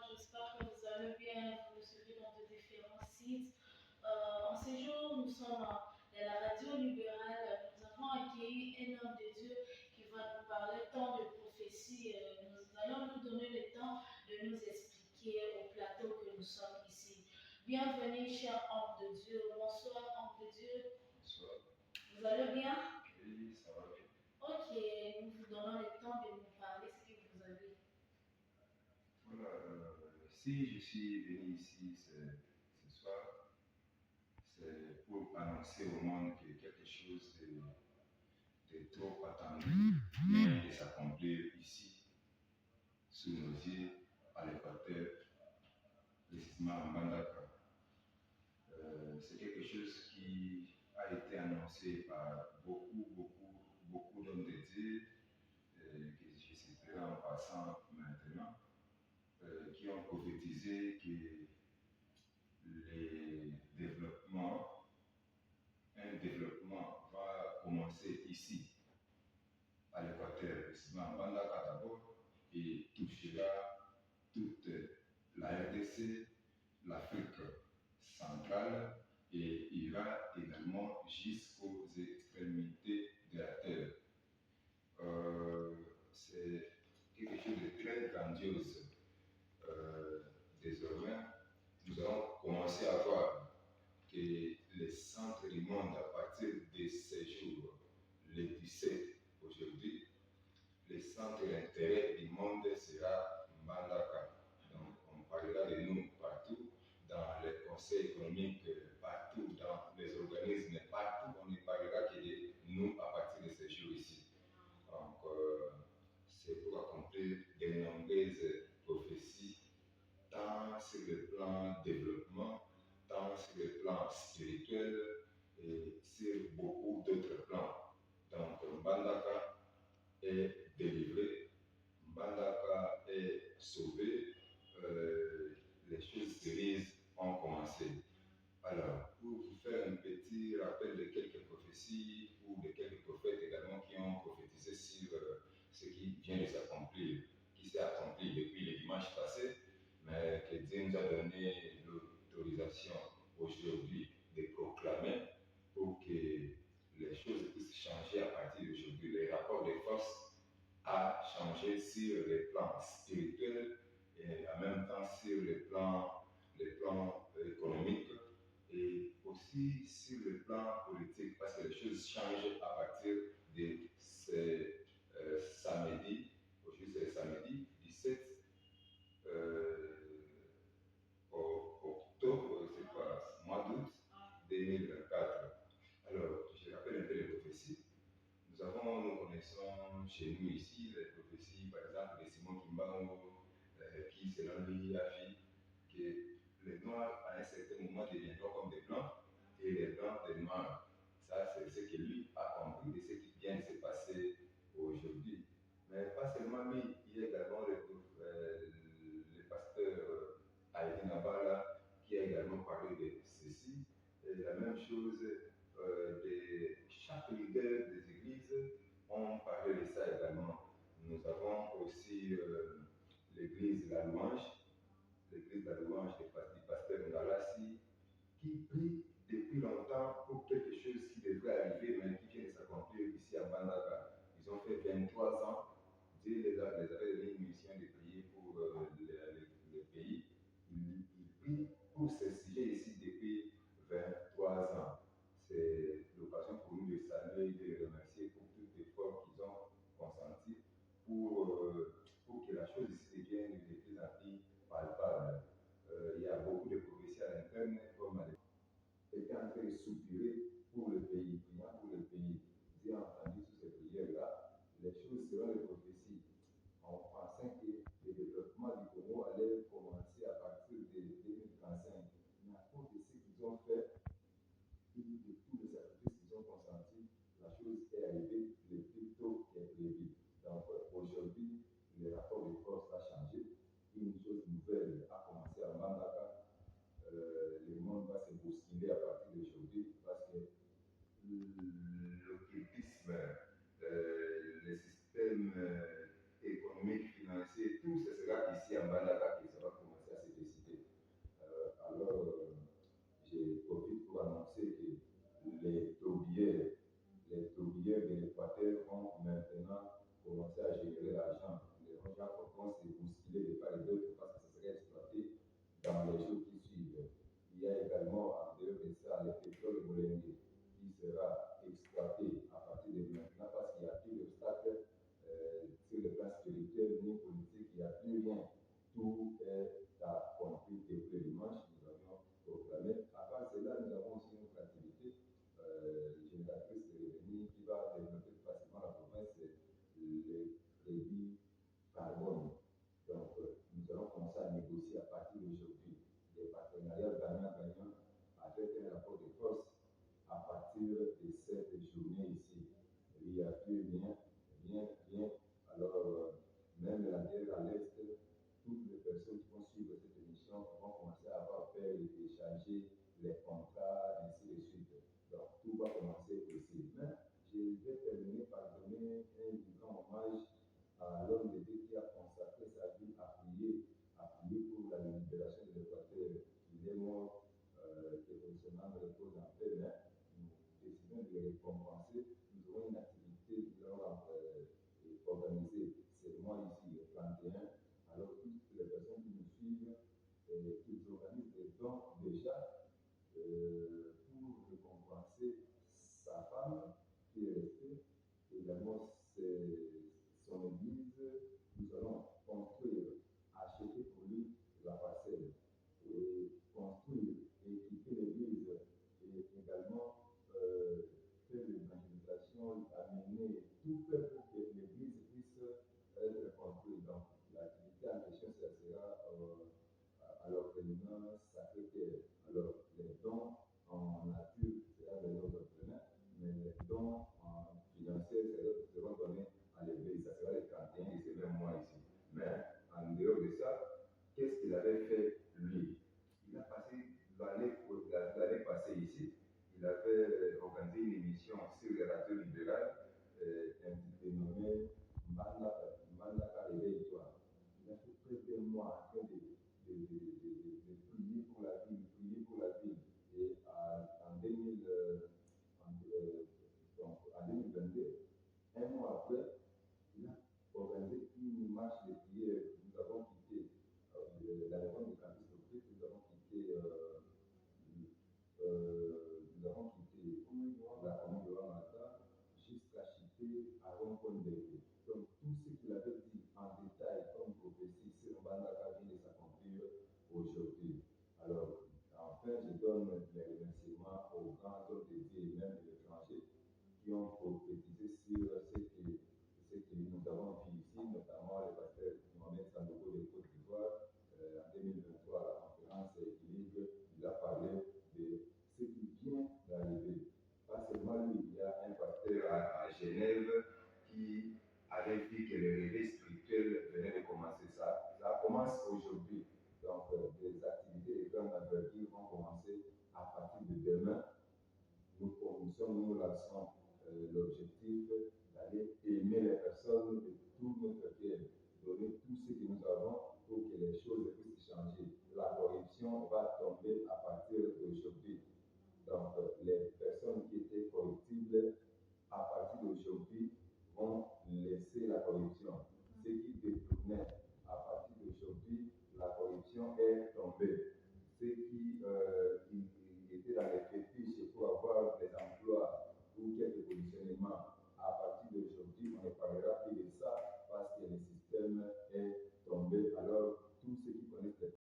j'espère que vous allez bien. Vous me suivez dans de différents sites. En ces jours, nous sommes à la radio libérale. Nous avons accueilli un homme de Dieu qui va nous parler tant de prophéties. Nous allons nous donner le temps de nous expliquer au plateau que nous sommes ici. Bienvenue, cher homme de Dieu. Bonsoir, homme de Dieu. Bonsoir. Vous allez bien? Oui, ça va bien. Ok, nous vous donnons le temps de nous parler ce que vous avez. Voilà, si je suis venu ici ce soir, c'est pour annoncer au monde que quelque chose de trop attendu vient de s'accomplir ici, sous nos yeux, à l'Équateur, précisément en Bandaka. C'est quelque chose qui a été annoncé par beaucoup d'hommes de Dieu, que je citerai en passant maintenant. Qui ont prophétisé que les développements, un développement va commencer ici, à l'Équateur, précisément en Bandaka d'abord, et touchera toute la RDC, l'Afrique centrale, et ira également jusqu'aux extrémités de la Terre. C'est quelque chose de très grandiose. Désormais, nous allons commencer à voir que les centres du monde, à partir de ces jours, les 17 aujourd'hui, le centre d'intérêt du monde sera Mbandaka. Donc, on parlera de nous partout, dans les conseils économiques, partout, dans les organismes, partout, on ne parlera que de nous à partir de ces jours ici. Donc, c'est pour accomplir de nombreuses prophéties tant sur le plan développement, tant sur le plan spirituel et sur beaucoup d'autres plans. Donc, Mbandaka est délivré, Mbandaka est sauvé, les choses grises ont commencé. Alors, pour vous faire un petit rappel de quelques prophéties ou de quelques prophètes également qui ont prophétisé sur ce qui vient de s'accomplir, qui s'est accompli depuis le dimanche passé, mais que Dieu nous a donné l'autorisation aujourd'hui de proclamer pour que les choses puissent changer à partir d'aujourd'hui. Les rapports de force a changé sur les plans spirituels et en même temps sur les plans économiques et aussi sur le plan politique, parce que les choses changent à partir de ce samedi, aujourd'hui c'est le samedi 17 octobre, c'est quoi, mois d'août 2024. Alors, je rappelle un peu les prophéties. Nous connaissons chez nous ici les prophéties, par exemple, de Simon Kimbango, qui, selon lui, affirme que les Noirs, à un certain moment, deviendront comme des Blancs, et les Blancs des Noirs. Ça, c'est ce que lui a compris de ce qui vient de se passer aujourd'hui. Mais pas seulement lui, il y a également le pasteur Aïdin Abala qui a également parlé de ceci. Et la même chose, chaque leader des églises ont parlé de ça également. Nous avons aussi l'église La Louange, du pasteur Ngalassi, qui prie depuis longtemps pour quelque chose qui devrait arriver, mais qui vient de s'accomplir ici à Bandaka. Ils ont fait 23 ans. Dieu les avait donné une mission de prier pour le pays. Ils prient pour ce sujet ici depuis 23 ans. C'est l'occasion pour nous de saluer et de les remercier pour tout l'effort qu'ils ont consenti pour que la chose ici devienne de plus en plus palpable. Il y a beaucoup de prophéties à l'interne, comme à était en train de soupirer pour le pays, priant pour le pays. Dieu a entendu toutes ces prières-là. Les choses selon les prophéties. On pensait que le développement du Congo allait commencer à partir de 2035. Mais à cause de ce qu'ils ont fait, et de tous les sacrifices qu'ils ont consentis, la chose est arrivée le plus tôt qu'est prévu. Donc aujourd'hui, le rapport de force a changé. Une chose nouvelle a commencé à Mandaka. Le monde va se bousculer à partir d'aujourd'hui parce que tout est à compris et que le dimanche, nous avions proclamé. À part cela, nous avons aussi une autre activité génératrice de revenus qui va développer facilement la province, c'est les crédits carbone. Donc, nous allons commencer à négocier à partir d'aujourd'hui des partenariats gagnant-gagnant avec un rapport de force à partir de cette journée ici. Il y a plus bien. Alors, même la guerre à l'Est, toutes les personnes qui vont suivre cette émission vont commencer à avoir peur d'échanger les contrats, ainsi de suite. Donc, tout va commencer ici. Mais je vais terminer par donner un grand hommage à l'homme de Dieu qui a consacré sa vie à prier pour la libération de l'Équateur. Il est mort, que son âme repose en paix, mais nous décidons de le récompenser. Nous aurons une activité organisée. C'est moi ici, le 31. Alors, toutes les personnes qui nous suivent, qui organisent des dons déjà pour récompenser sa femme qui est restée, également son église. Nous allons construire, acheter pour lui la parcelle et construire, équiper l'église et également faire l'évangélisation, amener tout fait pour que l'église puisse être construite. Donc, l'activité en question, ça sera à l'orphelinat Sacré-Cœur. Alors, les dons en nature sera de nos orphelins, mais les dons financiers seront donnés à l'église. Ça sera le 31 et c'est même moi ici. Mais en dehors de ça, qu'est-ce qu'il avait fait lui? Il a passé l'année passée ici, il avait organisé une émission sur les radios libérales dénommée Mandaka Réveille-toi. Il a fait près d'un mois en train de prier pour la ville, Et en 2022, un mois après, il a organisé une marche de prière. Nous avons quitté la réforme du campus de Christ, nous avons quitté la commune de Wamata jusqu'à Chité à Rompondé. Donc tout ce qu'il avait dit en détail comme prophétie sur Bandaka vient de s'accomplir aujourd'hui. Alors, enfin, je donne les remerciements aux grands hommes de Dieu et même de l'étranger qui ont prophétisé sur ce que nous avons vu ici, notamment le pasteur Mohamed Sandogo de Côte d'Ivoire. En 2023, à la conférence équilibre, il a parlé de ce qui vient d'arriver. Pas seulement lui, il y a un pasteur à Genève qui avait dit que le réveil spirituel venait de commencer. Ça commence aujourd'hui. Donc, des activités de grande envergure vont commencer à partir de demain. Nous lançons l'objectif d'aller aimer les personnes de tout notre cœur, donner tout ce que nous avons pour que les choses puissent changer. La corruption va tomber à partir d'aujourd'hui. Donc, les personnes qui étaient corruptibles, à partir d'aujourd'hui, vont laisser la corruption. Ceux qui détournaient, à partir d'aujourd'hui, la corruption est tombée.